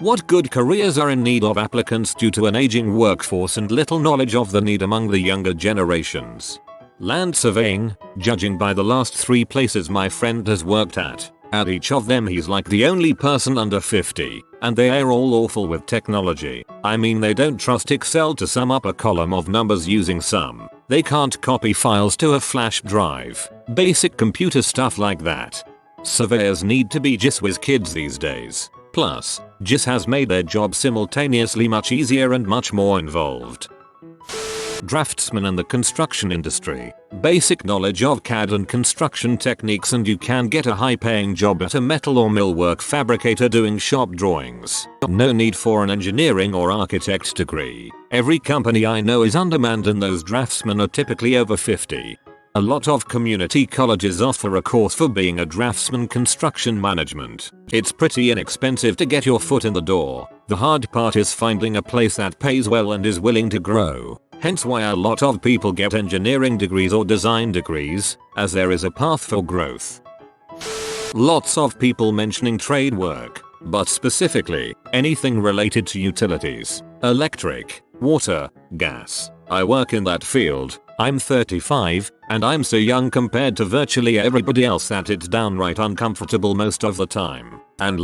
What good careers are in need of applicants due to an aging workforce and little knowledge of the need among the younger generations? Land surveying, judging by the last 3 places my friend has worked at each of them he's like the only person under 50, and they are all awful with technology. I mean, they don't trust Excel to sum up a column of numbers using sum. They can't copy files to a flash drive. Basic computer stuff like that. Surveyors need to be GIS whiz kids these days. Plus, GIS has made their job simultaneously much easier and much more involved. Draftsman and the construction industry. Basic knowledge of CAD and construction techniques and you can get a high-paying job at a metal or millwork fabricator doing shop drawings. No need for an engineering or architect degree. Every company I know is undermanned and those draftsmen are typically over 50. A lot of community colleges offer a course for being a draftsman construction management. It's pretty inexpensive to get your foot in the door. The hard part is finding a place that pays well and is willing to grow. Hence why a lot of people get engineering degrees or design degrees, as there is a path for growth. Lots of people mentioning trade work, but specifically, anything related to utilities, electric, water, gas. I work in that field. I'm 35, and I'm so young compared to virtually everybody else that it's downright uncomfortable most of the time. And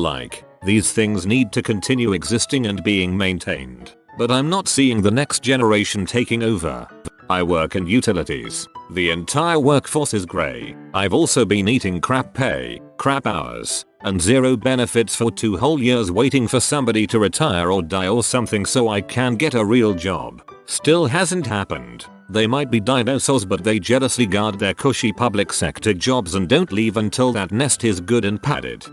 these things need to continue existing and being maintained. But I'm not seeing the next generation taking over. I work in utilities. The entire workforce is grey. I've also been eating crap pay, crap hours, and zero benefits for 2 whole years waiting for somebody to retire or die or something so I can get a real job. Still hasn't happened. They might be dinosaurs but they jealously guard their cushy public sector jobs and don't leave until that nest is good and padded.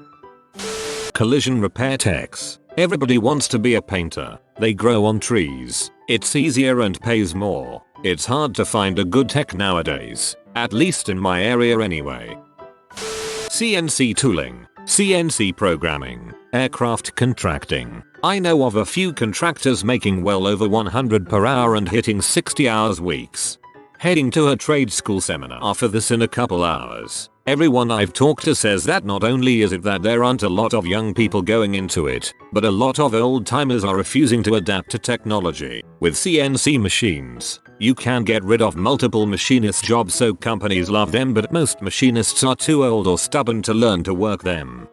Collision repair techs. Everybody wants to be a painter. They grow on trees. It's easier and pays more. It's hard to find a good tech nowadays, at least in my area anyway. CNC tooling, CNC programming, aircraft contracting. I know of a few contractors making well over 100 per hour and hitting 60 hours weeks. Heading to a trade school seminar for this in a couple hours. Everyone I've talked to says that not only is it that there aren't a lot of young people going into it, but a lot of old timers are refusing to adapt to technology. With CNC machines, you can get rid of multiple machinist jobs so companies love them, but most machinists are too old or stubborn to learn to work them.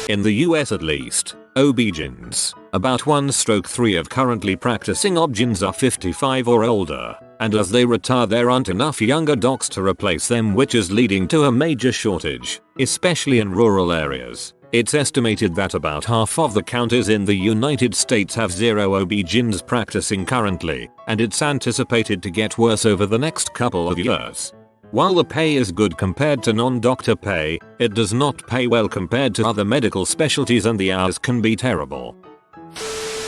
In the US at least, OB-GYNs, about 1/3 of currently practicing OB-GYNs are 55 or older, and as they retire there aren't enough younger docs to replace them, which is leading to a major shortage, especially in rural areas. It's estimated that about half of the counties in the United States have 0 OB-GYNs practicing currently, and it's anticipated to get worse over the next couple of years. While the pay is good compared to non-doctor pay, it does not pay well compared to other medical specialties and the hours can be terrible.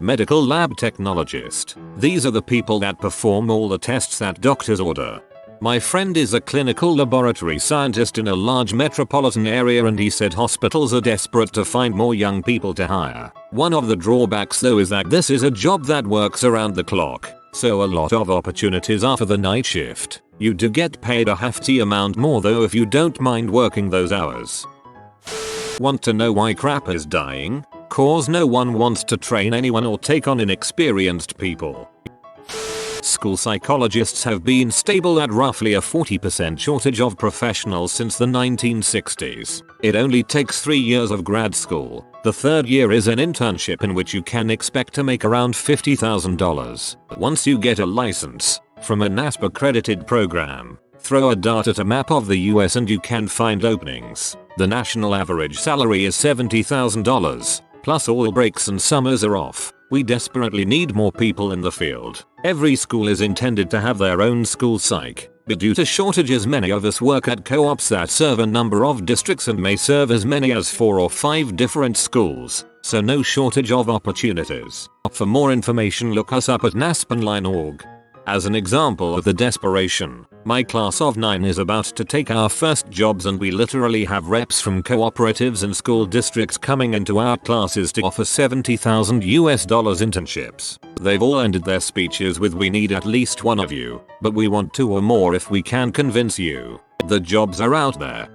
Medical lab technologist. These are the people that perform all the tests that doctors order. My friend is a clinical laboratory scientist in a large metropolitan area and he said hospitals are desperate to find more young people to hire. One of the drawbacks though is that this is a job that works around the clock, so a lot of opportunities are for the night shift. You do get paid a hefty amount more though if you don't mind working those hours. Want to know why crap is dying? Cause no one wants to train anyone or take on inexperienced people. School psychologists have been stable at roughly a 40% shortage of professionals since the 1960s. It only takes 3 years of grad school. The 3rd year is an internship in which you can expect to make around $50,000. Once you get a license from a NASP accredited program, throw a dart at a map of the US and you can find openings. The national average salary is $70,000. Plus all breaks and summers are off. We desperately need more people in the field. Every school is intended to have their own school psych, but due to shortages many of us work at co-ops that serve a number of districts and may serve as many as 4 or 5 different schools, so no shortage of opportunities. For more information look us up at nasponline.org. As an example of the desperation, my class of 9 is about to take our first jobs and we literally have reps from cooperatives and school districts coming into our classes to offer $70,000 internships. They've all ended their speeches with "We need at least one of you, but we want 2 or more if we can convince you." The jobs are out there.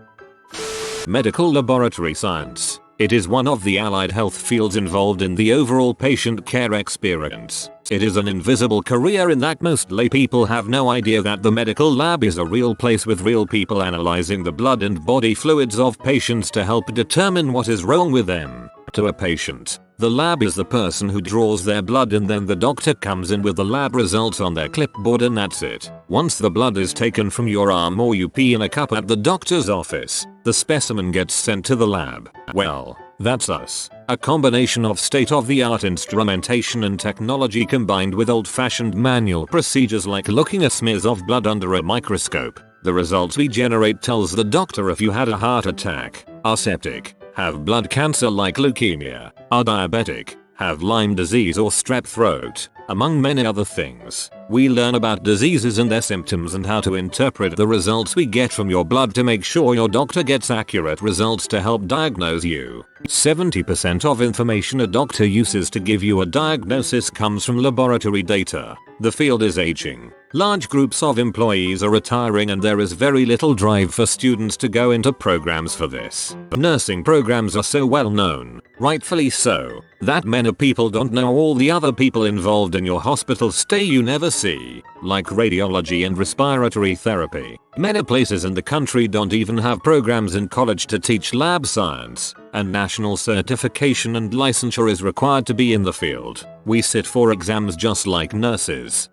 Medical laboratory science. It is one of the allied health fields involved in the overall patient care experience. It is an invisible career in that most lay people have no idea that the medical lab is a real place with real people analyzing the blood and body fluids of patients to help determine what is wrong with them. To a patient, the lab is the person who draws their blood, and then the doctor comes in with the lab results on their clipboard, and that's it. Once the blood is taken from your arm or you pee in a cup at the doctor's office, the specimen gets sent to the lab. Well, that's us. A combination of state-of-the-art instrumentation and technology combined with old-fashioned manual procedures like looking at smears of blood under a microscope. The results we generate tells the doctor if you had a heart attack, are septic, have blood cancer like leukemia, are diabetic, have Lyme disease or strep throat, among many other things. We learn about diseases and their symptoms and how to interpret the results we get from your blood to make sure your doctor gets accurate results to help diagnose you. 70% of information a doctor uses to give you a diagnosis comes from laboratory data. The field is aging. Large groups of employees are retiring, and there is very little drive for students to go into programs for this. Nursing programs are so well known, rightfully so, that many people don't know all the other people involved in your hospital stay you never see, like radiology and respiratory therapy. Many places in the country don't even have programs in college to teach lab science, and national certification and licensure is required to be in the field. We sit for exams just like nurses,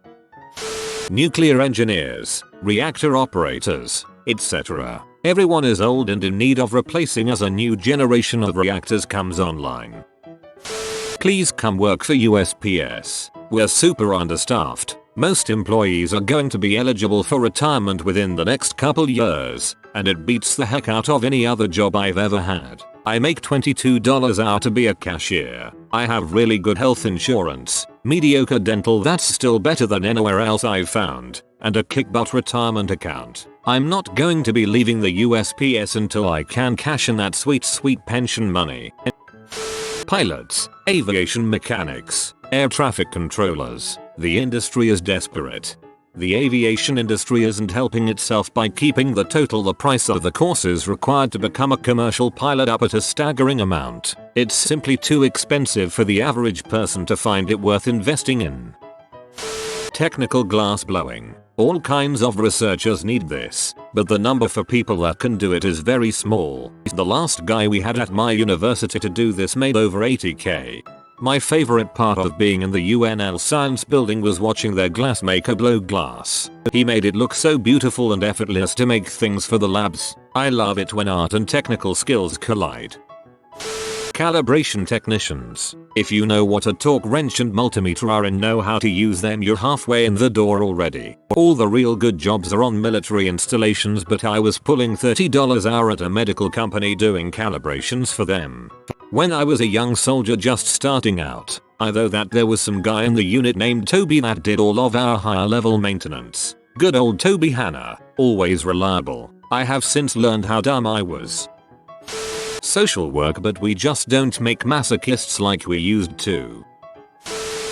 nuclear engineers, reactor operators, etc. Everyone is old and in need of replacing as a new generation of reactors comes online. Please come work for USPS. We're super understaffed. Most employees are going to be eligible for retirement within the next couple years, and it beats the heck out of any other job I've ever had. I make $22 an hour to be a cashier. I have really good health insurance, mediocre dental that's still better than anywhere else I've found, and a kick-butt retirement account. I'm not going to be leaving the USPS until I can cash in that sweet pension money. Pilots, aviation mechanics, air traffic controllers. The industry is desperate. The aviation industry isn't helping itself by keeping the price of the courses required to become a commercial pilot up at a staggering amount. It's simply too expensive for the average person to find it worth investing in. Technical glass blowing. All kinds of researchers need this, but the number for people that can do it is very small. The last guy we had at my university to do this made over $80K. My favorite part of being in the UNL science building was watching their glassmaker blow glass. He made it look so beautiful and effortless to make things for the labs. I love it when art and technical skills collide. Calibration technicians. If you know what a torque wrench and multimeter are and know how to use them, you're halfway in the door already. All the real good jobs are on military installations, but I was pulling $30 an hour at a medical company doing calibrations for them. When I was a young soldier just starting out, I know that there was some guy in the unit named Toby that did all of our higher level maintenance. Good old Toby Hanna, always reliable. I have since learned how dumb I was. Social work, but we just don't make masochists like we used to.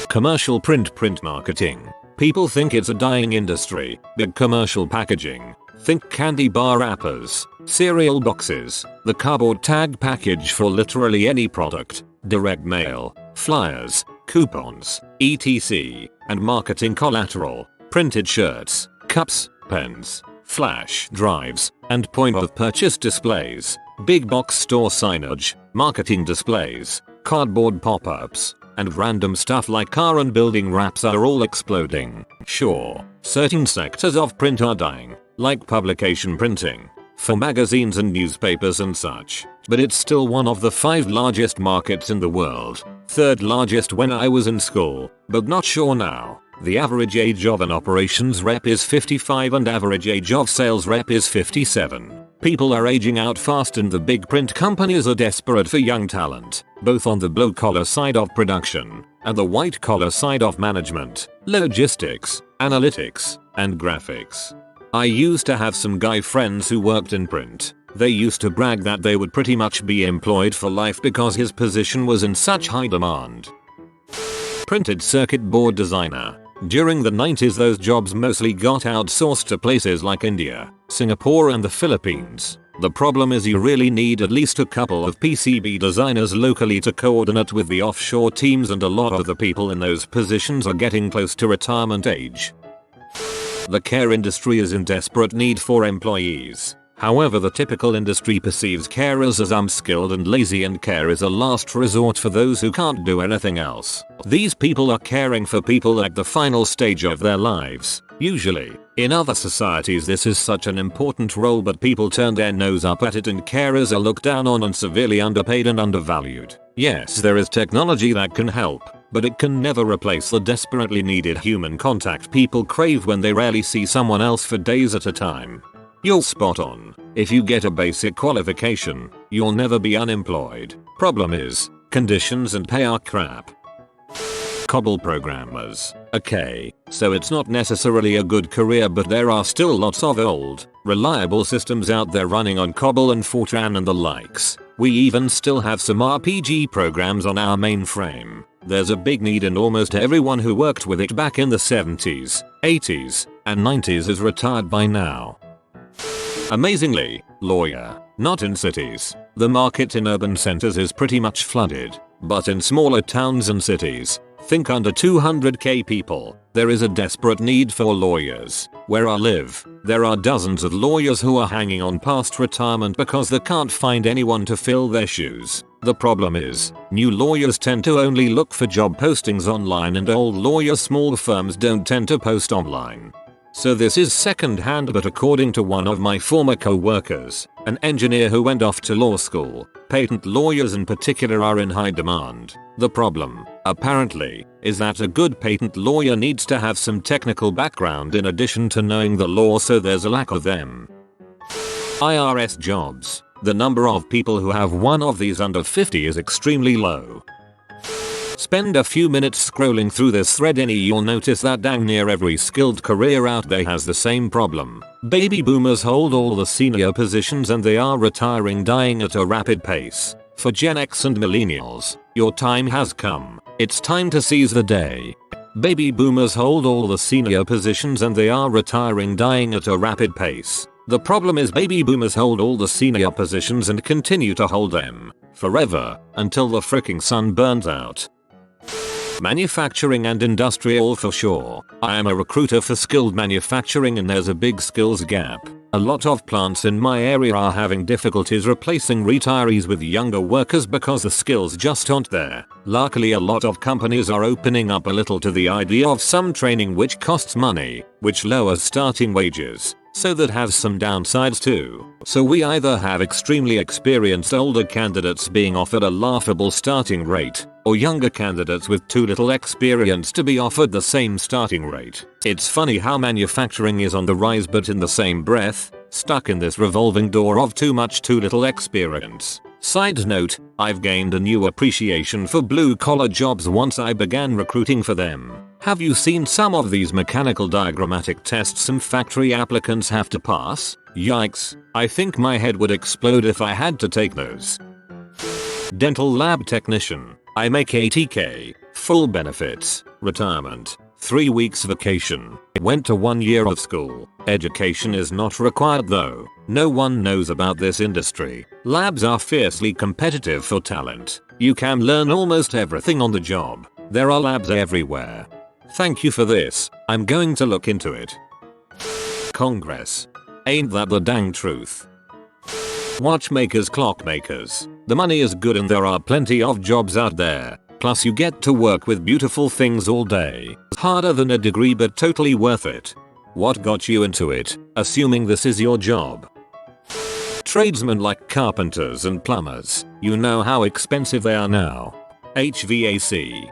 Commercial print marketing. People think it's a dying industry. Big commercial packaging. Think candy bar wrappers, cereal boxes, the cardboard tag package for literally any product, direct mail, flyers, coupons, etc. and marketing collateral, printed shirts, cups, pens, flash drives, and point of purchase displays, big box store signage, marketing displays, cardboard pop-ups, and random stuff like car and building wraps are all exploding. Sure, certain sectors of print are dying, like publication printing, for magazines and newspapers and such, but it's still one of the 5 largest markets in the world, 3rd largest when I was in school, but not sure now. The average age of an operations rep is 55 and average age of sales rep is 57. People are aging out fast and the big print companies are desperate for young talent, both on the blue collar side of production and the white collar side of management, logistics, analytics, and graphics. I used to have some guy friends who worked in print. They used to brag that they would pretty much be employed for life because his position was in such high demand. Printed circuit board designer. During the 90s, those jobs mostly got outsourced to places like India, Singapore and the Philippines. The problem is you really need at least a couple of PCB designers locally to coordinate with the offshore teams, and a lot of the people in those positions are getting close to retirement age. The care industry is in desperate need for employees. However, the typical industry perceives carers as unskilled and lazy, and care is a last resort for those who can't do anything else. These people are caring for people at the final stage of their lives, usually. In other societies this is such an important role, but people turn their nose up at it, and carers are looked down on and severely underpaid and undervalued. Yes, there is technology that can help, but it can never replace the desperately needed human contact people crave when they rarely see someone else for days at a time. You're spot on. If you get a basic qualification, you'll never be unemployed. Problem is, conditions and pay are crap. COBOL programmers. Okay, so it's not necessarily a good career, but there are still lots of old, reliable systems out there running on COBOL and Fortran and the likes. We even still have some RPG programs on our mainframe. There's a big need, and almost everyone who worked with it back in the 70s, 80s, and 90s is retired by now. Amazingly, lawyer. Not in cities. The market in urban centers is pretty much flooded. But in smaller towns and cities, think under 200k people, there is a desperate need for lawyers. Where I live, there are dozens of lawyers who are hanging on past retirement because they can't find anyone to fill their shoes. The problem is, new lawyers tend to only look for job postings online, and old lawyers' small firms don't tend to post online. So this is second hand, but according to one of my former co-workers, an engineer who went off to law school, patent lawyers in particular are in high demand. The problem, apparently, is that a good patent lawyer needs to have some technical background in addition to knowing the law, so there's a lack of them. IRS jobs. The number of people who have one of these under 50 is extremely low. Spend a few minutes scrolling through this thread and you'll notice that dang near every skilled career out there has the same problem. Baby boomers hold all the senior positions and they are retiring, dying at a rapid pace. For Gen X and millennials, your time has come. It's time to seize the day. Baby boomers hold all the senior positions and they are retiring, dying at a rapid pace. The problem is baby boomers hold all the senior positions and continue to hold them forever until the fricking sun burns out. Manufacturing and industrial for sure. I am a recruiter for skilled manufacturing and there's a big skills gap. A lot of plants in my area are having difficulties replacing retirees with younger workers because the skills just aren't there. Luckily, a lot of companies are opening up a little to the idea of some training, which costs money, which lowers starting wages. So that has some downsides too. So we either have extremely experienced older candidates being offered a laughable starting rate, or younger candidates with too little experience to be offered the same starting rate. It's funny how manufacturing is on the rise, but in the same breath, stuck in this revolving door of too much too little experience. Side note, I've gained a new appreciation for blue collar jobs once I began recruiting for them. Have you seen some of these mechanical diagrammatic tests some factory applicants have to pass? Yikes, I think my head would explode if I had to take those. Dental lab technician. I make 80k, full benefits, retirement, 3 weeks vacation, went to 1 year of school. Education is not required though. No one knows about this industry. Labs are fiercely competitive for talent. You can learn almost everything on the job. There are labs everywhere. Thank you for this. I'm going to look into it. Congress. Ain't that the dang truth? Watchmakers, clockmakers. The money is good and there are plenty of jobs out there. Plus you get to work with beautiful things all day. Harder than a degree but totally worth it. What got you into it, assuming this is your job? Tradesmen like carpenters and plumbers. You know how expensive they are now. HVAC.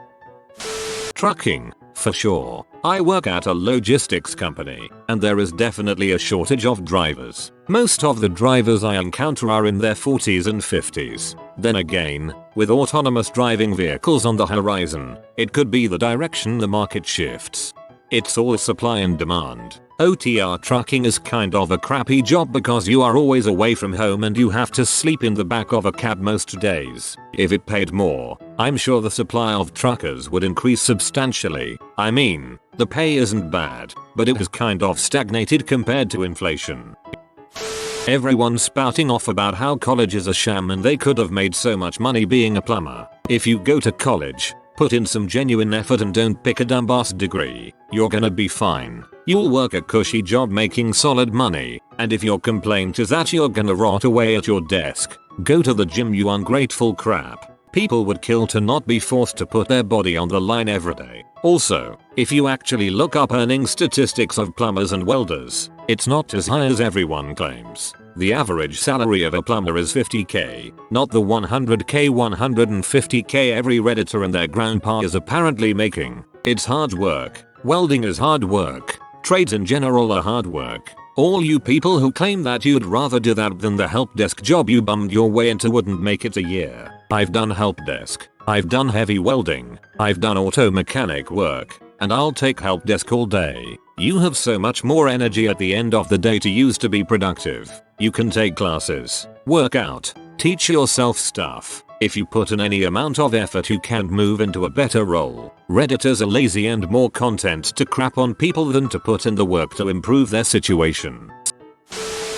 Trucking. For sure. I work at a logistics company, and there is definitely a shortage of drivers. Most of the drivers I encounter are in their 40s and 50s. Then again, with autonomous driving vehicles on the horizon, it could be the direction the market shifts. It's all supply and demand. OTR trucking is kind of a crappy job because you are always away from home and you have to sleep in the back of a cab most days. If it paid more, I'm sure the supply of truckers would increase substantially. I mean, the pay isn't bad, but it has kind of stagnated compared to inflation. Everyone's spouting off about how college is a sham and they could have made so much money being a plumber. If you go to college, put in some genuine effort and don't pick a dumbass degree, you're gonna be fine. You'll work a cushy job making solid money, and if your complaint is that you're gonna rot away at your desk, go to the gym, you ungrateful crap. People would kill to not be forced to put their body on the line every day. Also, if you actually look up earning statistics of plumbers and welders, it's not as high as everyone claims. The average salary of a plumber is 50k, not the 100k 150k every redditor and their grandpa is apparently making. It's hard work. Welding is hard work. Trades in general are hard work. All you people who claim that you'd rather do that than the help desk job you bummed your way into wouldn't make it a year. I've done help desk. I've done heavy welding. I've done auto mechanic work. And I'll take help desk all day. You have so much more energy at the end of the day to use to be productive. You can take classes, work out, teach yourself stuff. If you put in any amount of effort you can move into a better role. Redditors are lazy and more content to crap on people than to put in the work to improve their situation.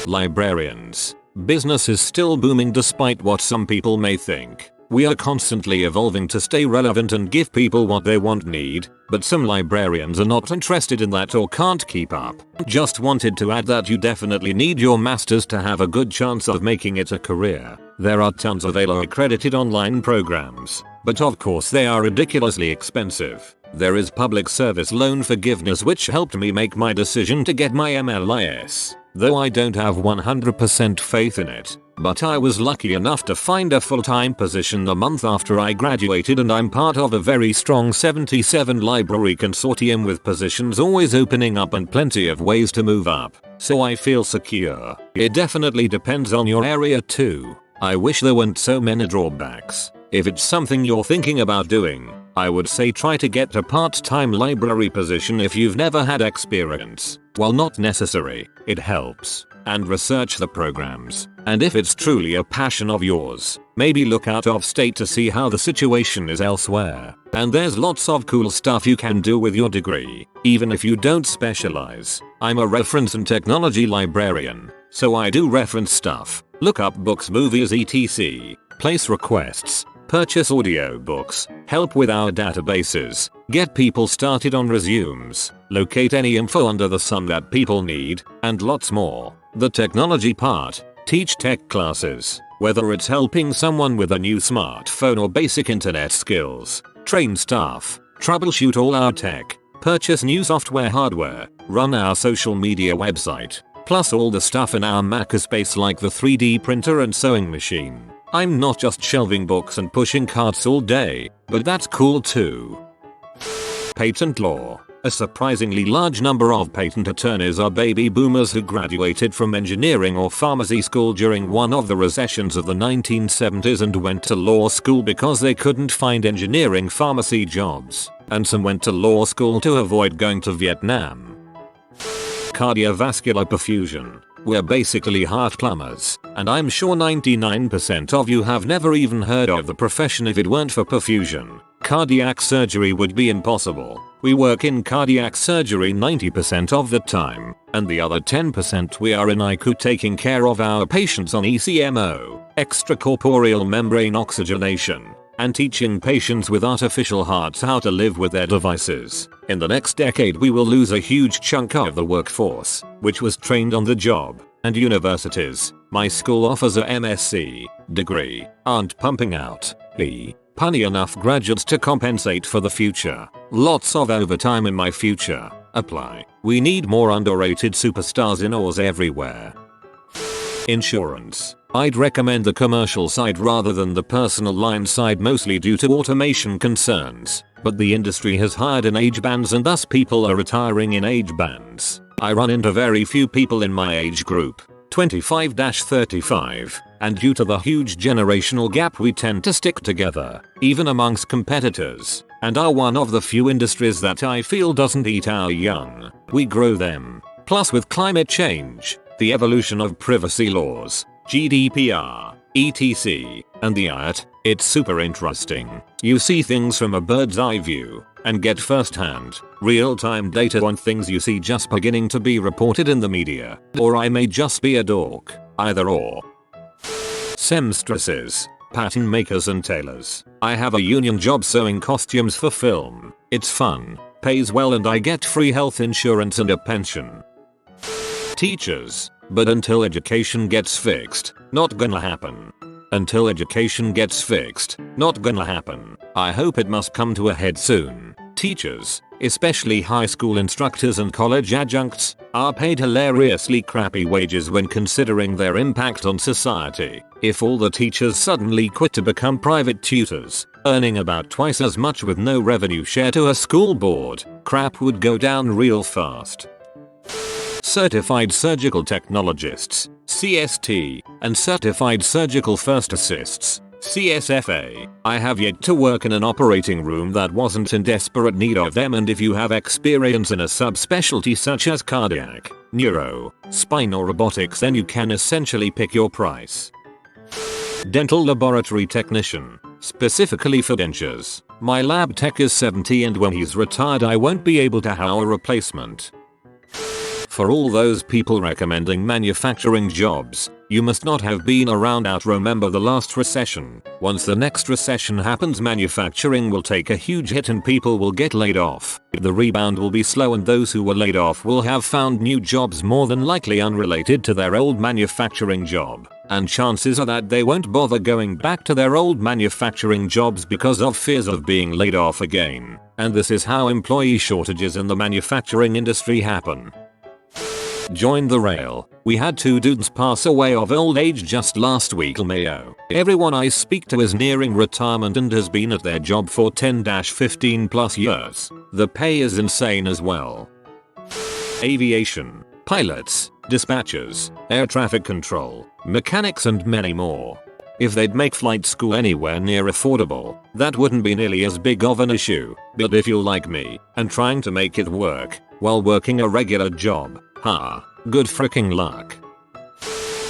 Librarians. Business is still booming despite what some people may think. We are constantly evolving to stay relevant and give people what they need, but some librarians are not interested in that or can't keep up. Just wanted to add that you definitely need your masters to have a good chance of making it a career. There are tons of ALA accredited online programs, but of course they are ridiculously expensive. There is public service loan forgiveness which helped me make my decision to get my MLIS, though I don't have 100% faith in it. But I was lucky enough to find a full-time position the month after I graduated and I'm part of a very strong 77 library consortium with positions always opening up and plenty of ways to move up. So I feel secure. It definitely depends on your area too. I wish there weren't so many drawbacks. If it's something you're thinking about doing, I would say try to get a part-time library position if you've never had experience. While not necessary, it helps. And research the programs. And if it's truly a passion of yours, maybe look out of state to see how the situation is elsewhere. And there's lots of cool stuff you can do with your degree, even if you don't specialize. I'm a reference and technology librarian, so I do reference stuff, look up books, movies, etc., place requests, purchase audiobooks, help with our databases, get people started on resumes, locate any info under the sun that people need, and lots more. The technology part, teach tech classes, whether it's helping someone with a new smartphone or basic internet skills, train staff, troubleshoot all our tech, purchase new software hardware, run our social media website, plus all the stuff in our makerspace like the 3D printer and sewing machine. I'm not just shelving books and pushing carts all day, but that's cool too. Patent law. A surprisingly large number of patent attorneys are baby boomers who graduated from engineering or pharmacy school during one of the recessions of the 1970s and went to law school because they couldn't find engineering pharmacy jobs, and some went to law school to avoid going to Vietnam. Cardiovascular perfusion. We're basically heart plumbers, and I'm sure 99% of you have never even heard of the profession if it weren't for perfusion. Cardiac surgery would be impossible. We work in cardiac surgery 90% of the time, and the other 10% we are in ICU taking care of our patients on ECMO, extracorporeal membrane oxygenation, and teaching patients with artificial hearts how to live with their devices. In the next decade we will lose a huge chunk of the workforce, which was trained on the job, and universities, my school offers a MSc degree, aren't pumping out punny enough graduates to compensate for the future. Lots of overtime in my future. Apply. We need more underrated superstars in Oz everywhere. Insurance. I'd recommend the commercial side rather than the personal line side, mostly due to automation concerns, but the industry has hired in age bands and thus people are retiring in age bands. I run into very few people in my age group, 25-35, and due to the huge generational gap we tend to stick together, even amongst competitors, and are one of the few industries that I feel doesn't eat our young. We grow them. Plus with climate change, the evolution of privacy laws, GDPR, etc., and the IAT, it's super interesting. You see things from a bird's eye view. and get first-hand, real-time data on things you see just beginning to be reported in the media. Or I may just be a dork. Either or. Seamstresses, pattern makers and tailors. I have a union job sewing costumes for film. It's fun, pays well, and I get free health insurance and a pension. Teachers, but until education gets fixed, not gonna happen. Until education gets fixed, not gonna happen. I hope it must come to a head soon. Teachers, especially high school instructors and college adjuncts, are paid hilariously crappy wages when considering their impact on society. If all the teachers suddenly quit to become private tutors, earning about twice as much with no revenue share to a school board, crap would go down real fast. Certified Surgical Technologists, CST, and Certified Surgical First Assists, CSFA. I have yet to work in an operating room that wasn't in desperate need of them, and if you have experience in a subspecialty such as cardiac, neuro, spine or robotics, then you can essentially pick your price. Dental Laboratory Technician, specifically for dentures. My lab tech is 70 and when he's retired I won't be able to hire a replacement. For all those people recommending manufacturing jobs, you must not have been around out. Remember the last recession. Once the next recession happens, manufacturing will take a huge hit and people will get laid off. The rebound will be slow and those who were laid off will have found new jobs more than likely unrelated to their old manufacturing job. And chances are that they won't bother going back to their old manufacturing jobs because of fears of being laid off again. And this is how employee shortages in the manufacturing industry happen. Join the rail. We had 2 dudes pass away of old age just last week. Mayo. Everyone I speak to is nearing retirement and has been at their job for 10-15 plus years. The pay is insane as well. Aviation, pilots, dispatchers, air traffic control, mechanics and many more. If they'd make flight school anywhere near affordable, that wouldn't be nearly as big of an issue. But if you're like me and trying to make it work while working a regular job, good freaking luck.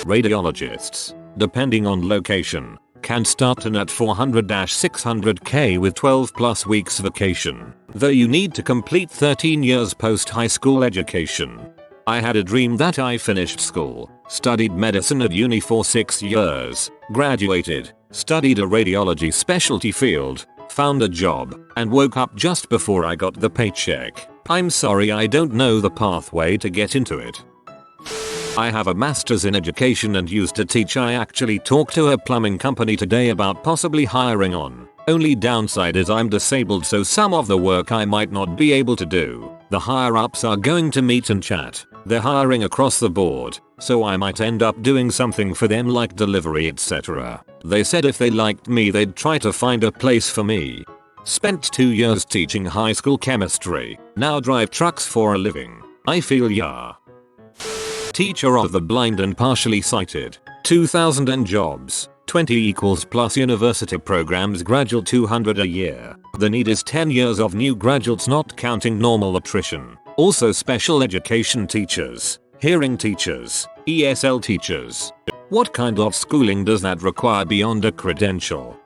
Radiologists, depending on location, can start in at 400-600k with 12 plus weeks vacation, though you need to complete 13 years post high school education. I had a dream that I finished school, studied medicine at uni for 6 years, graduated, studied a radiology specialty field, found a job, and woke up just before I got the paycheck. I'm sorry, I don't know the pathway to get into it. I have a master's in education and used to teach. I actually talked to a plumbing company today about possibly hiring on. Only downside is I'm disabled, so some of the work I might not be able to do. The higher ups are going to meet and chat. They're hiring across the board, so I might end up doing something for them like delivery etc. They said if they liked me they'd try to find a place for me. Spent 2 years teaching high school chemistry, now drive trucks for a living. I feel ya. Teacher of the blind and partially sighted, 2,000 and jobs, 20 equals plus university programs, graduate 200 a year. The need is 10 years of new graduates not counting normal attrition. Also special education teachers, hearing teachers, ESL teachers. What kind of schooling does that require beyond a credential?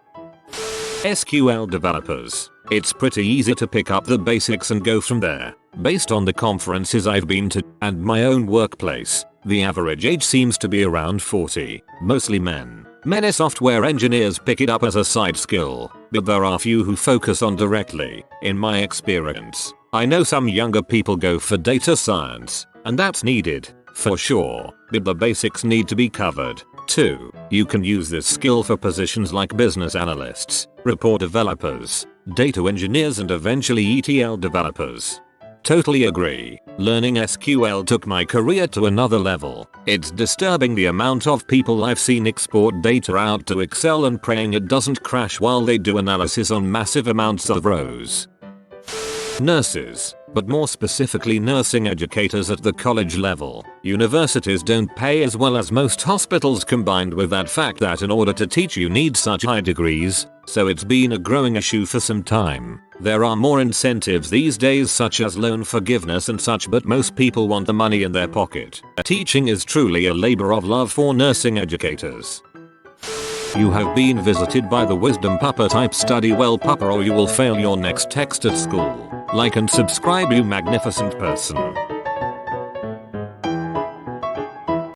SQL developers. It's pretty easy to pick up the basics and go from there. Based on the conferences I've been to and my own workplace, the average age seems to be around 40, mostly men. Many software engineers pick it up as a side skill, but there are few who focus on directly, in my experience. I know some younger people go for data science, and that's needed, for sure, but the basics need to be covered, too. You can use this skill for positions like business analysts, report developers, data engineers and eventually ETL developers. Totally agree. Learning SQL took my career to another level. It's disturbing the amount of people I've seen export data out to Excel and praying it doesn't crash while they do analysis on massive amounts of rows. Nurses, but more specifically nursing educators at the college level. Universities don't pay as well as most hospitals, combined with that fact that in order to teach you need such high degrees, so it's been a growing issue for some time. There are more incentives these days such as loan forgiveness and such, but most people want the money in their pocket. Teaching is truly a labor of love for nursing educators. if you have been visited by the wisdom pupper type, study well pupper or you will fail your next text at school. Like and subscribe, you magnificent person.